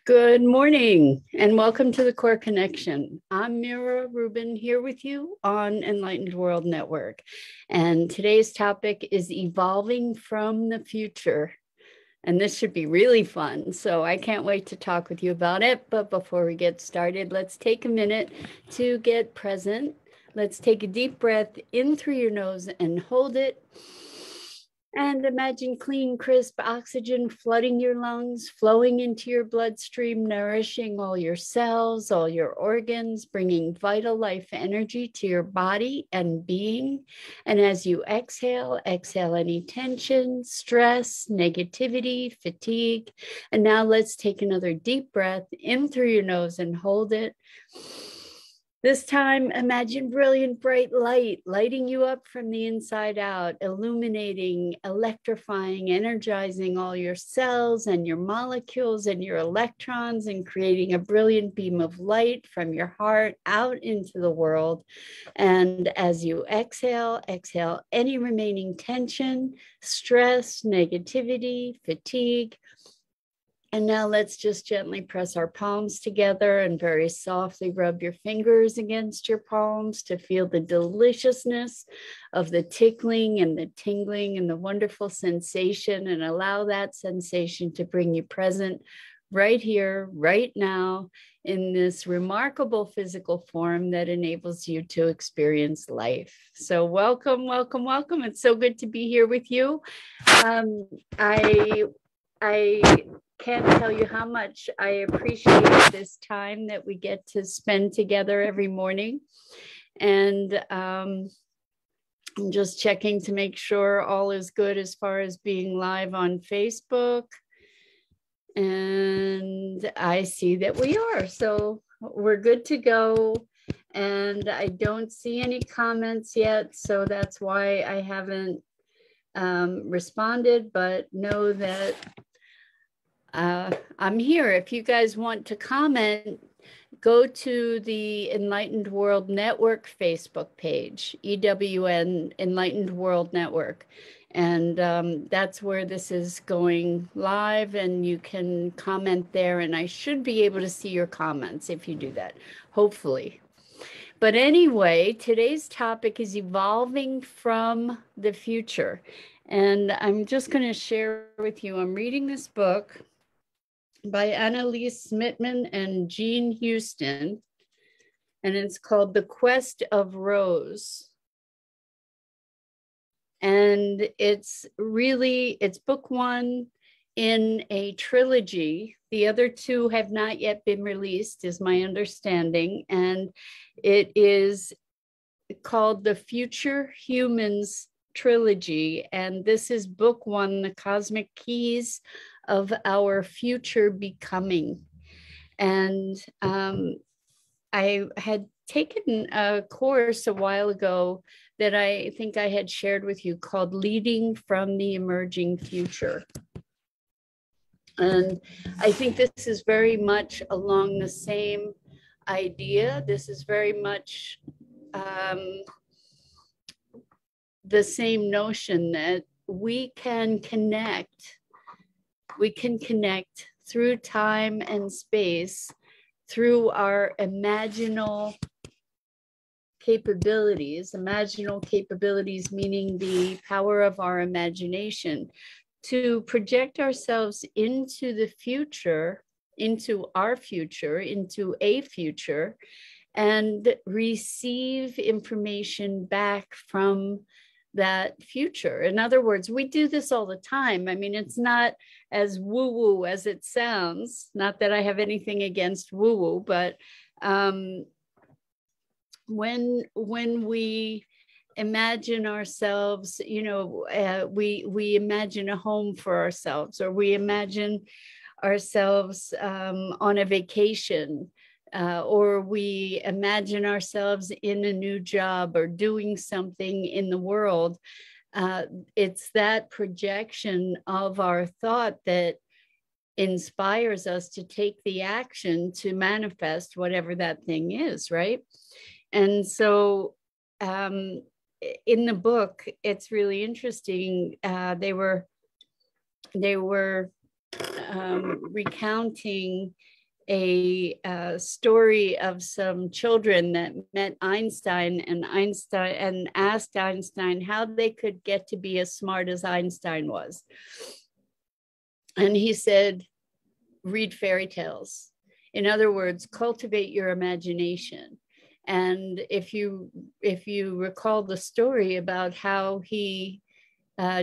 Good morning and welcome to the Core Connection. I'm Mira Rubin here with you on Enlightened World Network. And today's topic is evolving from the future. And this should be really fun. So I can't wait to talk with you about it. But before we get started, let's take a minute to get present. Let's take a deep breath in through your nose and hold it. And imagine clean, crisp oxygen flooding your lungs, flowing into your bloodstream, nourishing all your cells, all your organs, bringing vital life energy to your body and being. And as you exhale, exhale any tension, stress, negativity, fatigue. And now let's take another deep breath in through your nose and hold it. This time, imagine brilliant, bright light lighting you up from the inside out, illuminating, electrifying, energizing all your cells and your molecules and your electrons and creating a brilliant beam of light from your heart out into the world. And as you exhale, exhale any remaining tension, stress, negativity, fatigue. And now let's just gently press our palms together and very softly rub your fingers against your palms to feel the deliciousness of the tickling and the tingling and the wonderful sensation, and allow that sensation to bring you present right here, right now, in this remarkable physical form that enables you to experience life. So welcome, welcome, welcome. It's so good to be here with you. I can't tell you how much I appreciate this time that we get to spend together every morning. And I'm just checking to make sure all is good as far as being live on Facebook. And I see that we are. So we're good to go. And I don't see any comments yet. So that's why I haven't responded, but know that I'm here. If you guys want to comment, go to the Enlightened World Network Facebook page, EWN, Enlightened World Network. And that's where this is going live, and you can comment there, and I should be able to see your comments if you do that, hopefully. But anyway, today's topic is evolving from the future. And I'm just going to share with you, I'm reading this book by Annalise Smitman and Jean Houston, and it's called The Quest of Rose. And it's book one in a trilogy. The other two have not yet been released, is my understanding, and it is called the Future Humans Trilogy, and this is book one, The Cosmic Keys of Our Future Becoming. And I had taken a course a while ago that I think I had shared with you called Leading from the Emerging Future. And I think this is very much along the same idea. This is very much the same notion that we can connect through time and space, through our imaginal capabilities meaning the power of our imagination, to project ourselves into the future, into our future, into a future, and receive information back from that future. In other words, we do this all the time. I mean, it's not as woo-woo as it sounds. Not that I have anything against woo-woo, but when we imagine ourselves, we imagine a home for ourselves, or we imagine ourselves on a vacation, or we imagine ourselves in a new job or doing something in the world. It's that projection of our thought that inspires us to take the action to manifest whatever that thing is, right? And so in the book, it's really interesting. They were recounting a story of some children that met Einstein and asked Einstein how they could get to be as smart as Einstein was. And he said, read fairy tales. In other words, cultivate your imagination. And if you recall the story about how he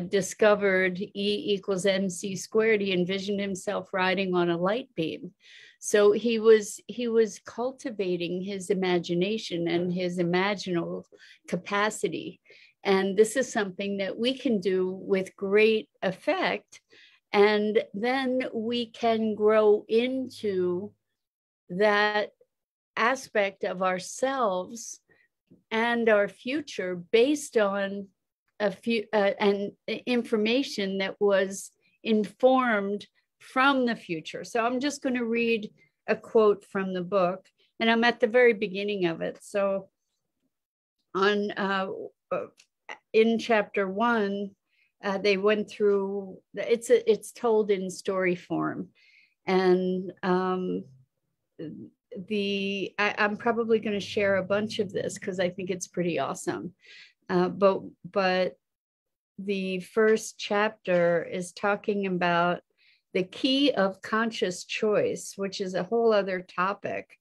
discovered E = mc squared, he envisioned himself riding on a light beam. So he was cultivating his imagination and his imaginal capacity. And this is something that we can do with great effect. And then we can grow into that aspect of ourselves and our future based on and information that was informed from the future. So I'm just going to read a quote from the book, and I'm at the very beginning of it. So on in chapter 1, they went through, it's told in story form, and I'm probably going to share a bunch of this because I think it's pretty awesome. But the first chapter is talking about the key of conscious choice, which is a whole other topic.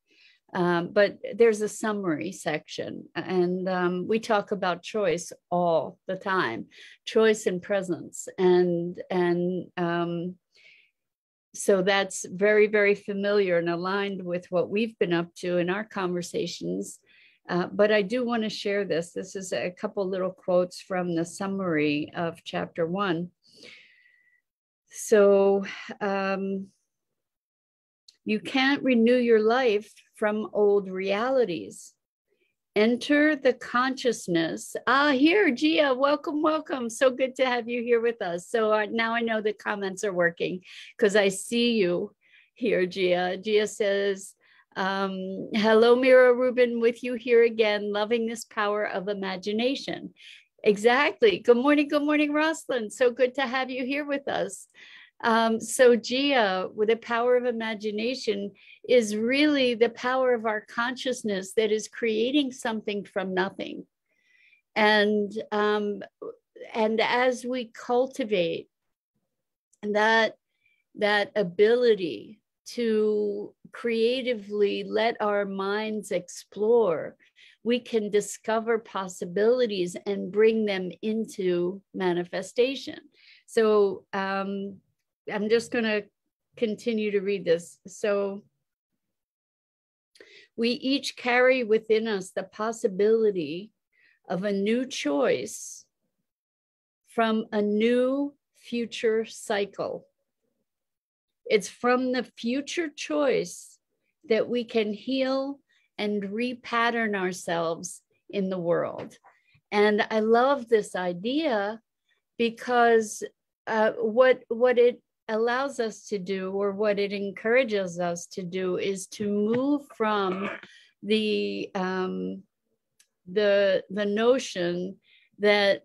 But there's a summary section, and we talk about choice all the time, choice and presence, and so that's very, very familiar and aligned with what we've been up to in our conversations. But I do want to share this. This is a couple little quotes from the summary of chapter 1. So you can't renew your life from old realities. Enter the consciousness. Here, Gia, welcome, welcome. So good to have you here with us. So now I know the comments are working because I see you here, Gia. Gia says, hello, Mira Rubin, with you here again, loving this power of imagination. Exactly. Good morning, Rosalind. So good to have you here with us. So Gia, with the power of imagination, is really the power of our consciousness that is creating something from nothing. And as we cultivate that ability to creatively let our minds explore, we can discover possibilities and bring them into manifestation. So I'm just going to continue to read this. So we each carry within us the possibility of a new choice from a new future cycle. It's from the future choice that we can heal and repattern ourselves in the world. And I love this idea because what it allows us to do, or what it encourages us to do, is to move from the notion that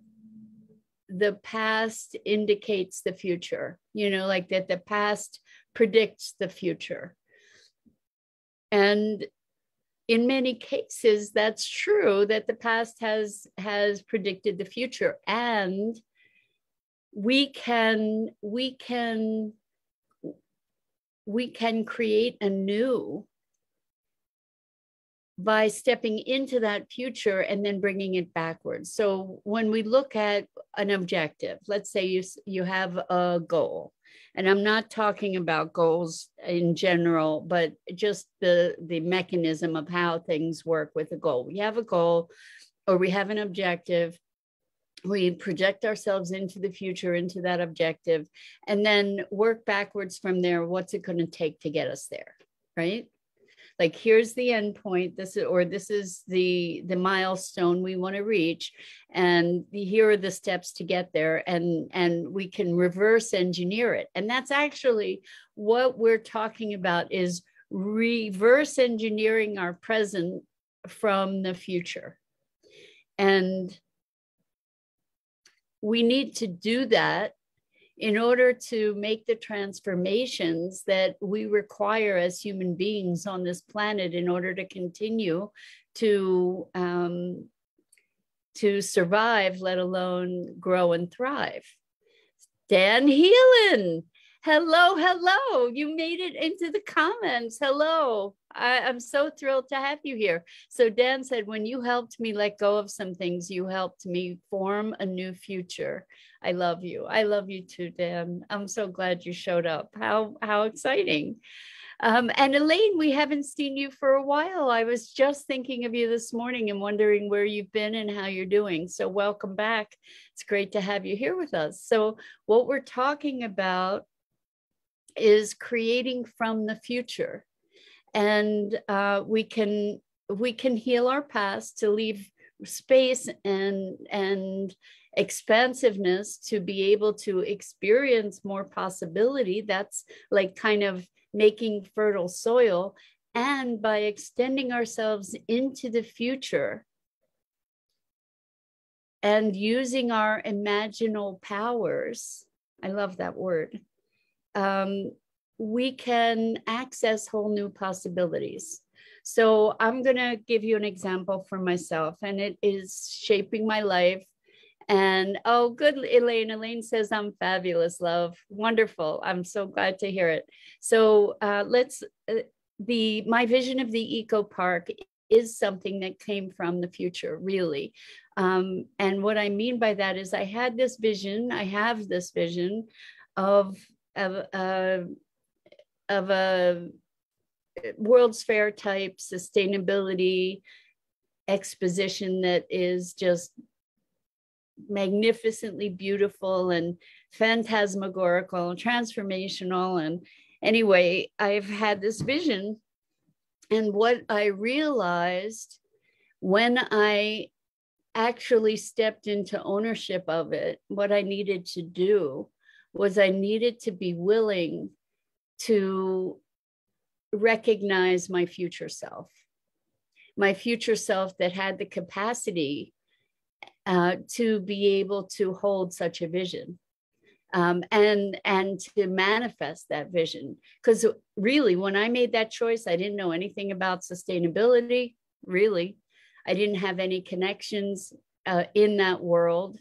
the past indicates the future, like that the past predicts the future. And in many cases, that's true, that the past has predicted the future, and we can create anew by stepping into that future and then bringing it backwards. So when we look at an objective, let's say you have a goal, and I'm not talking about goals in general, but just the mechanism of how things work with a goal. We have a goal, or we have an objective. We project ourselves into the future, into that objective, and then work backwards from there. What's it going to take to get us there, right? Like, here's the end point. This is the milestone we want to reach, and here are the steps to get there. And we can reverse engineer it. And that's actually what we're talking about, is reverse engineering our present from the future. And we need to do that in order to make the transformations that we require as human beings on this planet in order to continue to survive, let alone grow and thrive. Dan Heelan, hello, hello. You made it into the comments. Hello. I'm so thrilled to have you here. So Dan said, when you helped me let go of some things, you helped me form a new future. I love you. I love you too, Dan. I'm so glad you showed up. How exciting. And Elaine, we haven't seen you for a while. I was just thinking of you this morning and wondering where you've been and how you're doing. So welcome back. It's great to have you here with us. So what we're talking about is creating from the future. And we can heal our past to leave space and expansiveness to be able to experience more possibility. That's like kind of making fertile soil. And by extending ourselves into the future and using our imaginal powers, I love that word, we can access whole new possibilities. So I'm going to give you an example for myself, and it is shaping my life. And oh, good, Elaine. Elaine says I'm fabulous, love. Wonderful. I'm so glad to hear it. So my vision of the eco park is something that came from the future, really. And what I mean by that is I have this vision of a World's Fair type sustainability exposition that is just magnificently beautiful and phantasmagorical and transformational. And anyway, I've had this vision. And what I realized when I actually stepped into ownership of it, what I needed to do was I needed to be willing to recognize my future self that had the capacity to be able to hold such a vision and to manifest that vision. Because really, when I made that choice, I didn't know anything about sustainability, really. I didn't have any connections in that world.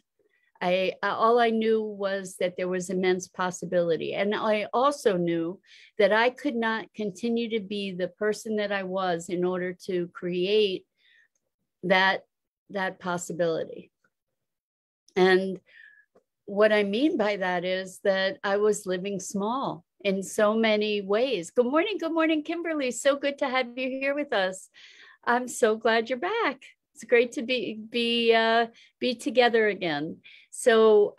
All I knew was that there was immense possibility. And I also knew that I could not continue to be the person that I was in order to create that possibility. And what I mean by that is that I was living small in so many ways. Good morning, Kimberly. So good to have you here with us. I'm so glad you're back. It's great to be together again. So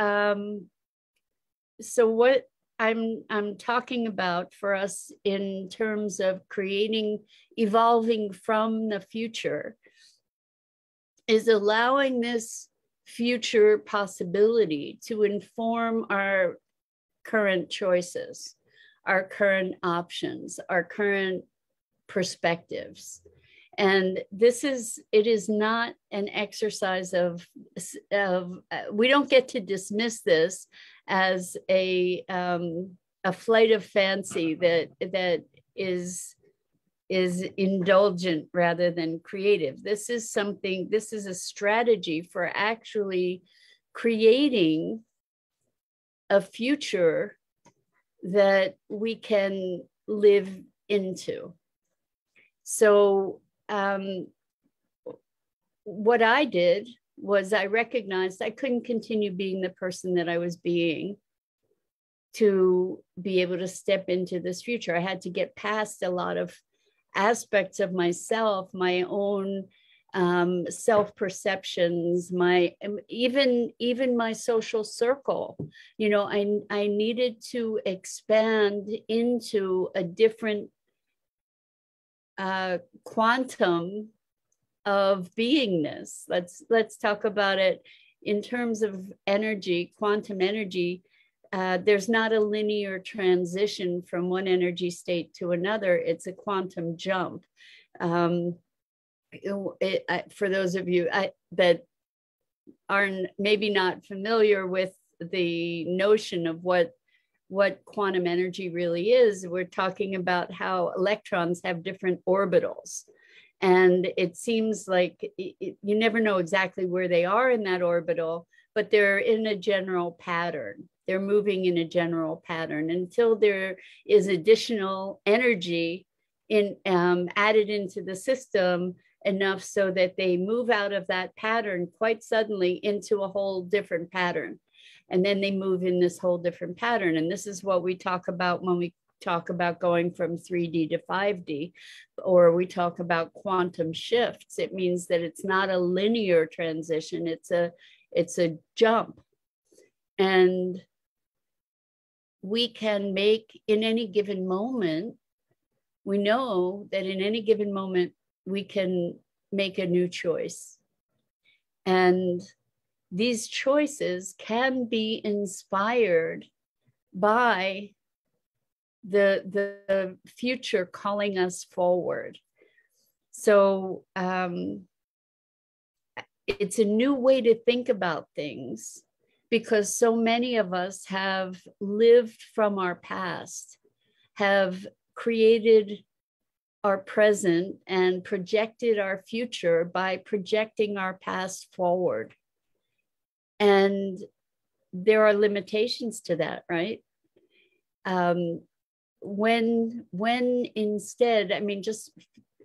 what I'm talking about for us in terms of evolving from the future is allowing this future possibility to inform our current choices, our current options, our current perspectives. And it is not an exercise of we don't get to dismiss this as a flight of fancy that is indulgent rather than creative. This is a strategy for actually creating a future that we can live into. So what I did was I recognized I couldn't continue being the person that I was being to be able to step into this future. I had to get past a lot of aspects of myself, my own self-perceptions, even my social circle. I needed to expand into a different quantum of beingness. Let's talk about it in terms of energy, quantum energy. There's not a linear transition from one energy state to another. It's a quantum jump. For those of you that are maybe not familiar with the notion of what quantum energy really is, we're talking about how electrons have different orbitals. And it seems like you never know exactly where they are in that orbital, but they're in a general pattern. They're moving in a general pattern until there is additional energy added into the system enough so that they move out of that pattern quite suddenly into a whole different pattern. And then they move in this whole different pattern. And this is what we talk about when we talk about going from 3D to 5D, or we talk about quantum shifts. It means that it's not a linear transition, it's a jump. And we can make, in any given moment, we know that in any given moment, we can make a new choice. And these choices can be inspired by the future calling us forward. So it's a new way to think about things, because so many of us have lived from our past, have created our present and projected our future by projecting our past forward. And there are limitations to that, right? When instead, I mean, just,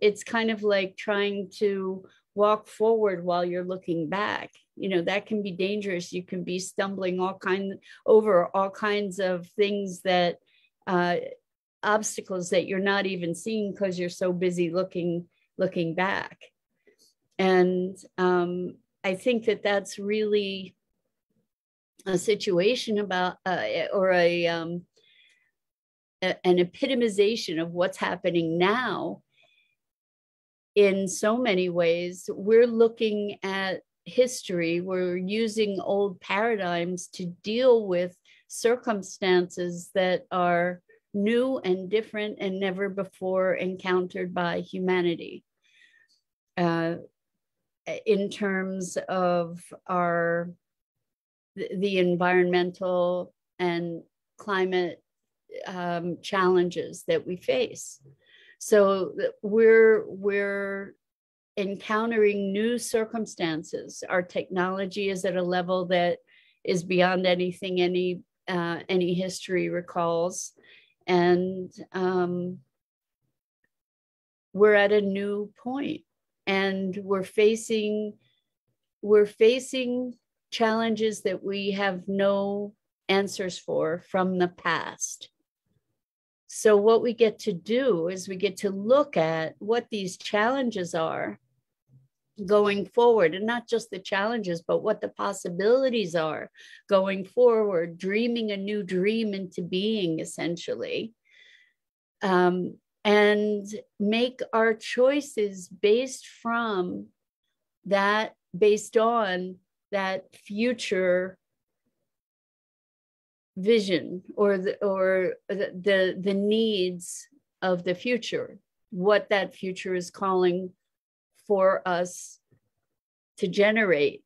it's kind of like trying to walk forward while you're looking back. You know, that can be dangerous. You can be stumbling over all kinds of things that obstacles that you're not even seeing because you're so busy looking back. And I think that that's really a situation about or an epitomization of what's happening now. In so many ways, we're looking at history, we're using old paradigms to deal with circumstances that are new and different and never before encountered by humanity. In terms of the environmental and climate challenges that we face. So we're encountering new circumstances. Our technology is at a level that is beyond anything any history recalls. And we're at a new point, and we're facing challenges that we have no answers for from the past. So what we get to do is we get to look at what these challenges are going forward, and not just the challenges, but what the possibilities are going forward, dreaming a new dream into being, essentially, and make our choices based on that future vision, or the needs of the future, what that future is calling for us to generate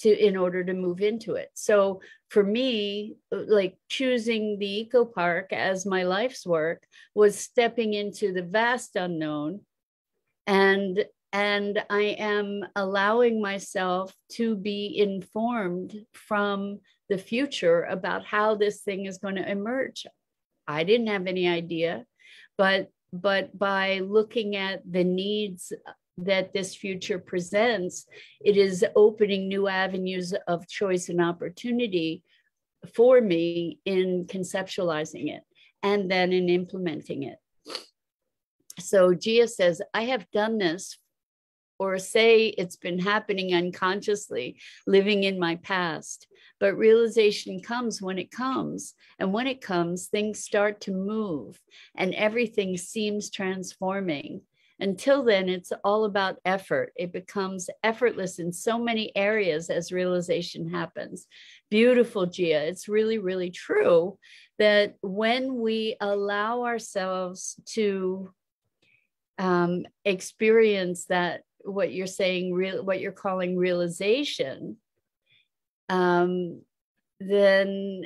in order to move into it. So for me, like, choosing the eco park as my life's work was stepping into the vast unknown, and I am allowing myself to be informed from the future about how this thing is going to emerge. I didn't have any idea, but by looking at the needs that this future presents, it is opening new avenues of choice and opportunity for me in conceptualizing it and then in implementing it. So Gia says, I have done this, or say it's been happening unconsciously, living in my past. But realization comes when it comes. And when it comes, things start to move and everything seems transforming. Until then, it's all about effort. It becomes effortless in so many areas as realization happens. Beautiful, Gia. It's really, really true that when we allow ourselves to experience that, what you're saying, what you're calling realization, then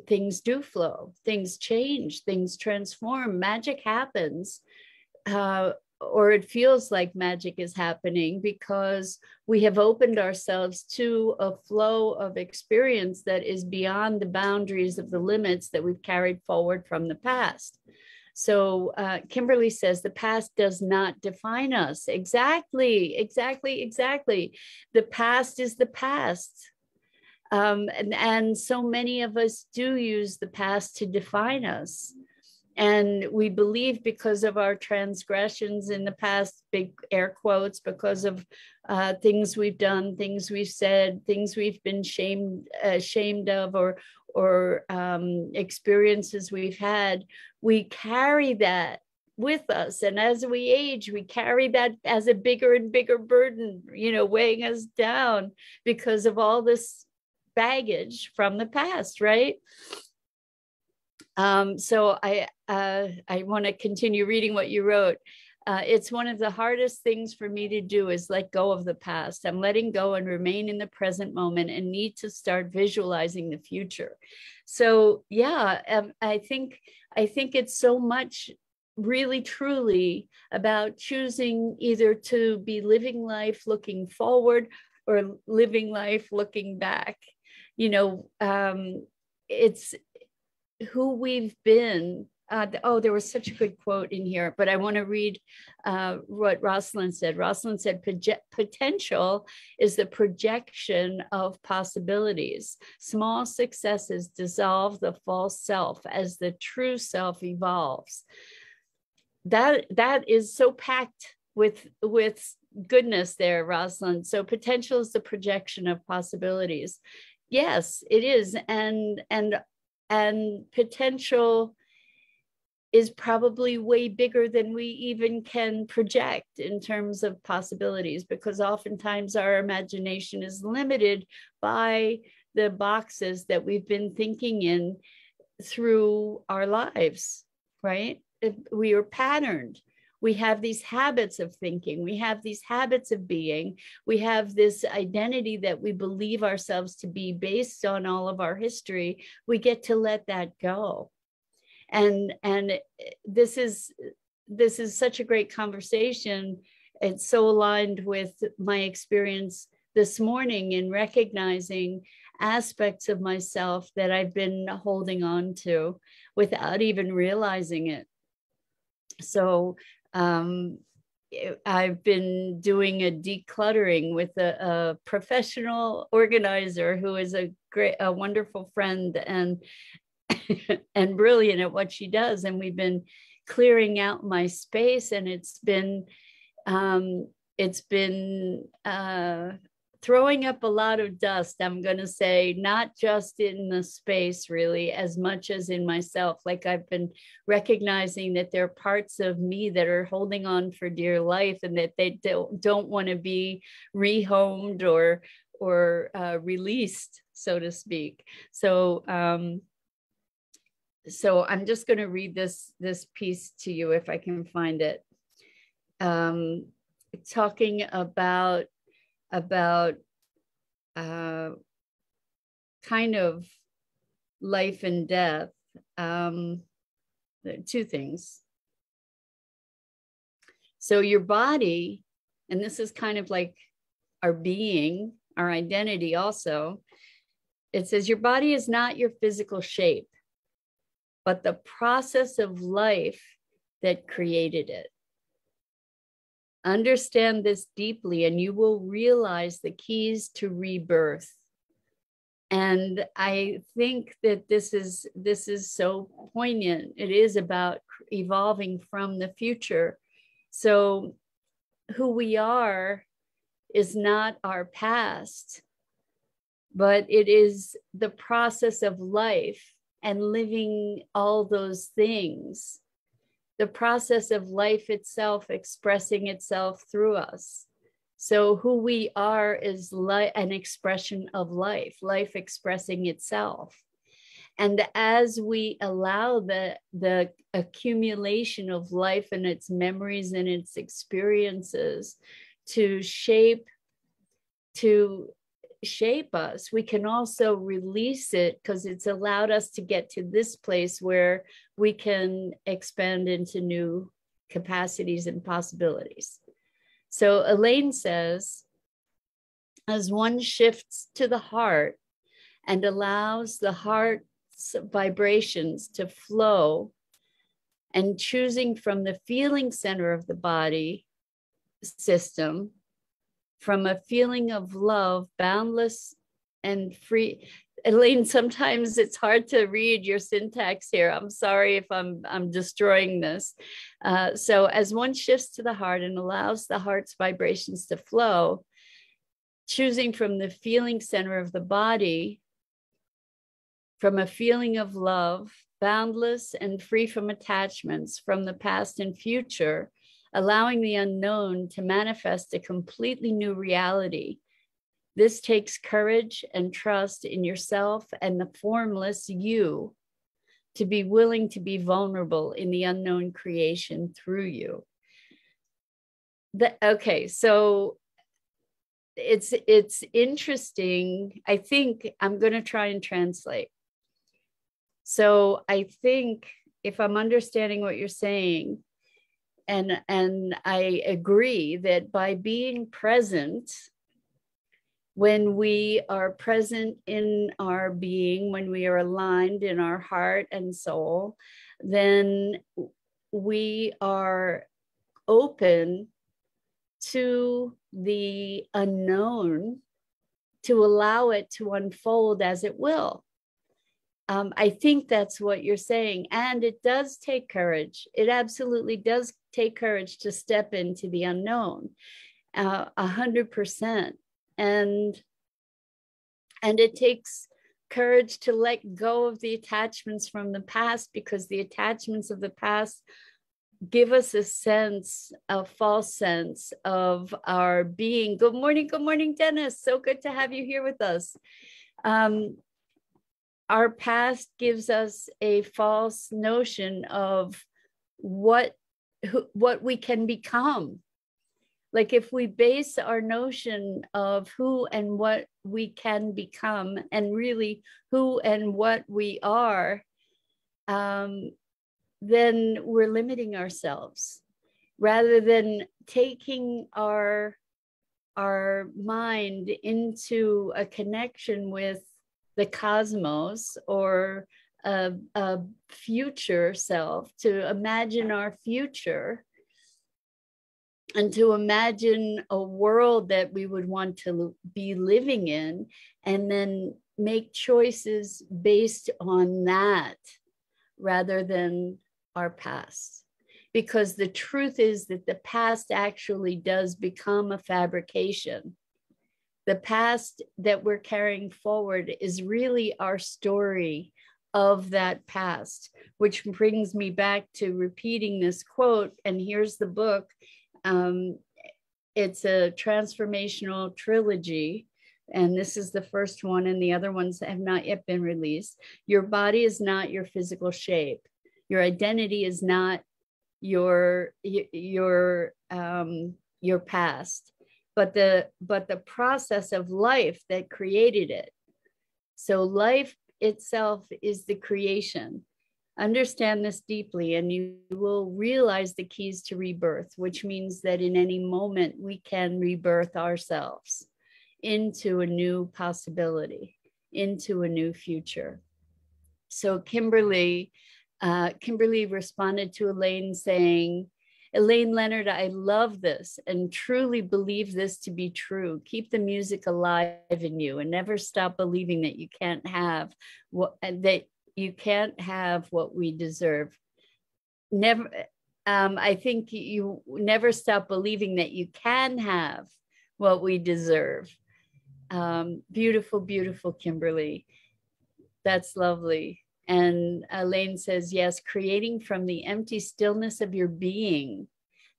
things do flow, things change, things transform, magic happens. Or it feels like magic is happening because we have opened ourselves to a flow of experience that is beyond the boundaries of the limits that we've carried forward from the past. So Kimberly says the past does not define us. Exactly. The past is the past. And so many of us do use the past to define us. And we believe because of our transgressions in the past, big air quotes, because of things we've done, things we've said, things we've been ashamed of, or experiences we've had, we carry that with us. And as we age, we carry that as a bigger and bigger burden, weighing us down because of all this baggage from the past, right? So I want to continue reading what you wrote. It's one of the hardest things for me to do is let go of the past. I'm letting go and remain in the present moment and need to start visualizing the future. So yeah, I think it's so much really truly about choosing either to be living life looking forward or living life looking back. It's who we've been. There was such a good quote in here, but I want to read what Rosalind said. Rosalind said, potential is the projection of possibilities. Small successes dissolve the false self as the true self evolves. That is so packed with goodness there, Rosalind. So potential is the projection of possibilities. Yes, it is. And potential is probably way bigger than we even can project in terms of possibilities, because oftentimes our imagination is limited by the boxes that we've been thinking in through our lives, right? We are patterned. We have these habits of thinking. We have these habits of being. We have this identity that we believe ourselves to be based on all of our history. We get to let that go. And this is such a great conversation. It's so aligned with my experience this morning in recognizing aspects of myself that I've been holding on to without even realizing it. So I've been doing a decluttering with a professional organizer who is a wonderful friend and and brilliant at what she does. And we've been clearing out my space, and it's been throwing up a lot of dust, I'm going to say, not just in the space really, as much as in myself. Like I've been recognizing that there are parts of me that are holding on for dear life and that they don't want to be rehomed or released, so to speak. So I'm just going to read this piece to you if I can find it. Talking about kind of life and death. Two things. So your body, and this is kind of like our being, our identity also. It says your body is not your physical shape, but the process of life that created it. Understand this deeply, and you will realize the keys to rebirth. And I think that this is so poignant. It is about evolving from the future. So who we are is not our past, but it is the process of life and living all those things. The process of life itself expressing itself through us. So who we are is an expression of life expressing itself. And as we allow the accumulation of life and its memories and its experiences to shape, to shape us, we can also release it because it's allowed us to get to this place where we can expand into new capacities and possibilities. So Elaine says, as one shifts to the heart and allows the heart's vibrations to flow, and choosing from the feeling center of the body system, from a feeling of love, boundless and free. Elaine, sometimes it's hard to read your syntax here. I'm sorry if I'm destroying this. So as one shifts to the heart and allows the heart's vibrations to flow, choosing from the feeling center of the body, from a feeling of love, boundless and free from attachments from the past and future, allowing the unknown to manifest a completely new reality. This takes courage and trust in yourself and the formless you to be willing to be vulnerable in the unknown creation through you. Okay, so it's interesting. I think I'm going to try and translate. So I think if I'm understanding what you're saying, and I agree that by being present, when we are present in our being, when we are aligned in our heart and soul, then we are open to the unknown, to allow it to unfold as it will. I think that's what you're saying. And it does take courage. It absolutely does take courage to step into the unknown, 100%. And it takes courage to let go of the attachments from the past, because the attachments of the past give us a sense, a false sense of our being. Good morning, Dennis. So good to have you here with us. Our past gives us a false notion of what we can become. Like if we base our notion of who and what we can become, and really who and what we are, then we're limiting ourselves, rather than taking our mind into a connection with the cosmos or a future self, to imagine our future and to imagine a world that we would want to be living in, and then make choices based on that rather than our past. Because the truth is that the past actually does become a fabrication. The past that we're carrying forward is really our story of that past, which brings me back to repeating this quote. And here's the book. It's a transformational trilogy, and this is the first one, and the other ones have not yet been released. Your body is not your physical shape. Your identity is not your past, but the process of life that created it. So life itself is the creation. Understand this deeply, and you will realize the keys to rebirth, which means that in any moment we can rebirth ourselves into a new possibility, into a new future. So Kimberly responded to Elaine saying, Elaine Leonard, I love this and truly believe this to be true. Keep the music alive in you and never stop believing that you can't have what we deserve. Never. I think you never stop believing that you can have what we deserve. Beautiful, beautiful, Kimberly. That's lovely. And Elaine says, yes, creating from the empty stillness of your being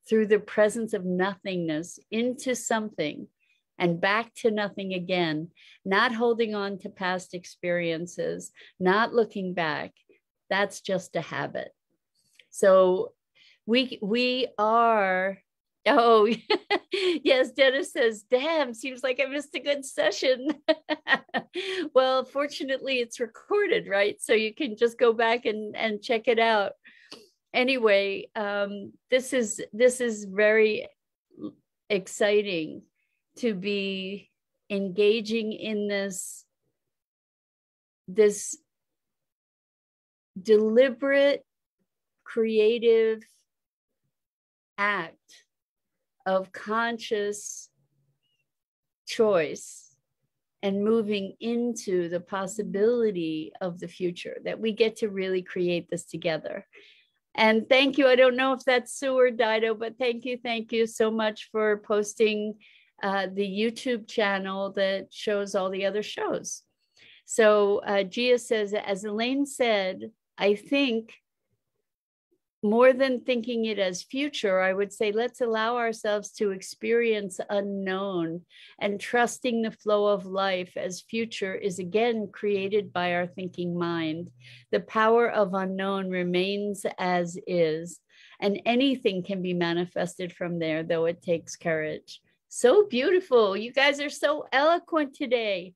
through the presence of nothingness into something and back to nothing again, not holding on to past experiences, not looking back. That's just a habit. So we are Oh, yes. Dennis says, damn, seems like I missed a good session. Well, fortunately, it's recorded, right? So you can just go back and check it out. Anyway, this is very exciting to be engaging in this deliberate, creative act of conscious choice and moving into the possibility of the future, that we get to really create this together. And thank you. I don't know if that's Sue or Dido, but thank you so much for posting the YouTube channel that shows all the other shows. So Gia says, as Elaine said, I think more than thinking it as future, I would say let's allow ourselves to experience unknown and trusting the flow of life as future is again created by our thinking mind. The power of unknown remains as is, and anything can be manifested from there, though it takes courage. So beautiful. You guys are so eloquent today.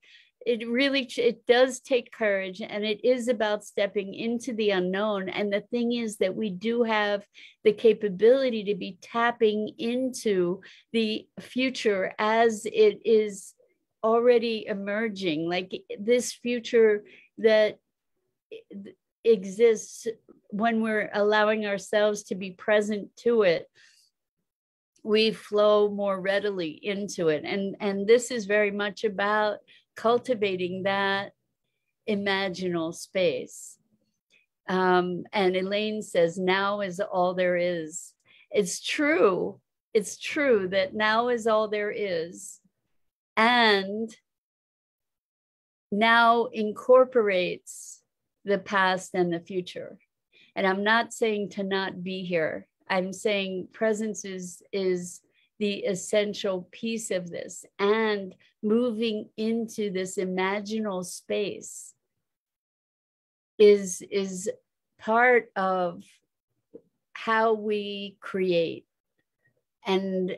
It does take courage, and it is about stepping into the unknown. And the thing is that we do have the capability to be tapping into the future as it is already emerging, like this future that exists when we're allowing ourselves to be present to it. We flow more readily into it. And this is very much about cultivating that imaginal space. And Elaine says, now is all there is. It's true. It's true that now is all there is. And now incorporates the past and the future. And I'm not saying to not be here. I'm saying presence is the essential piece of this, and moving into this imaginal space is part of how we create and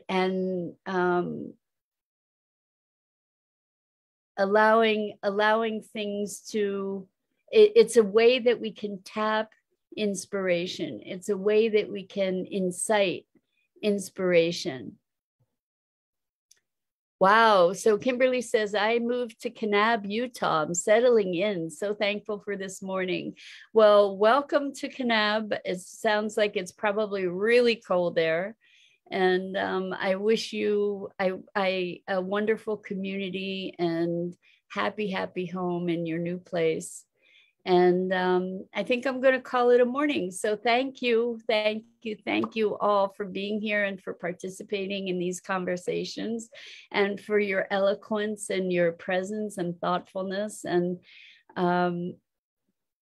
allowing things to, it's a way that we can tap inspiration. It's a way that we can incite inspiration. Wow. So Kimberly says, I moved to Kanab, Utah. I'm settling in. So thankful for this morning. Well, welcome to Kanab. It sounds like it's probably really cold there. And I wish you a wonderful community and happy home in your new place. And I think I'm going to call it a morning. So thank you all for being here and for participating in these conversations and for your eloquence and your presence and thoughtfulness. And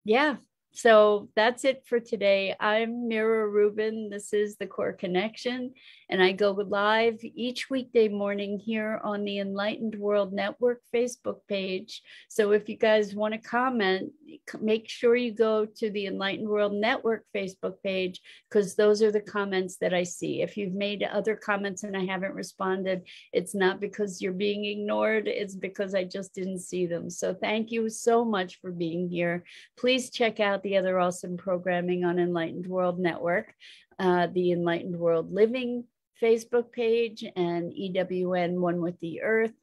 yeah, so that's it for today. I'm Mira Rubin. This is the Core Connection, and I go live each weekday morning here on the Enlightened World Network Facebook page. So if you guys want to comment, make sure you go to the Enlightened World Network Facebook page, because those are the comments that I see. If you've made other comments and I haven't responded, it's not because you're being ignored, it's because I just didn't see them. So thank you so much for being here. Please check out the other awesome programming on Enlightened World Network, the Enlightened World Living Facebook page, and EWN One with the Earth.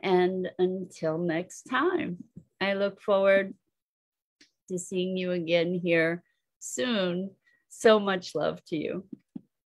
And until next time, I look forward to seeing you again here soon. So much love to you.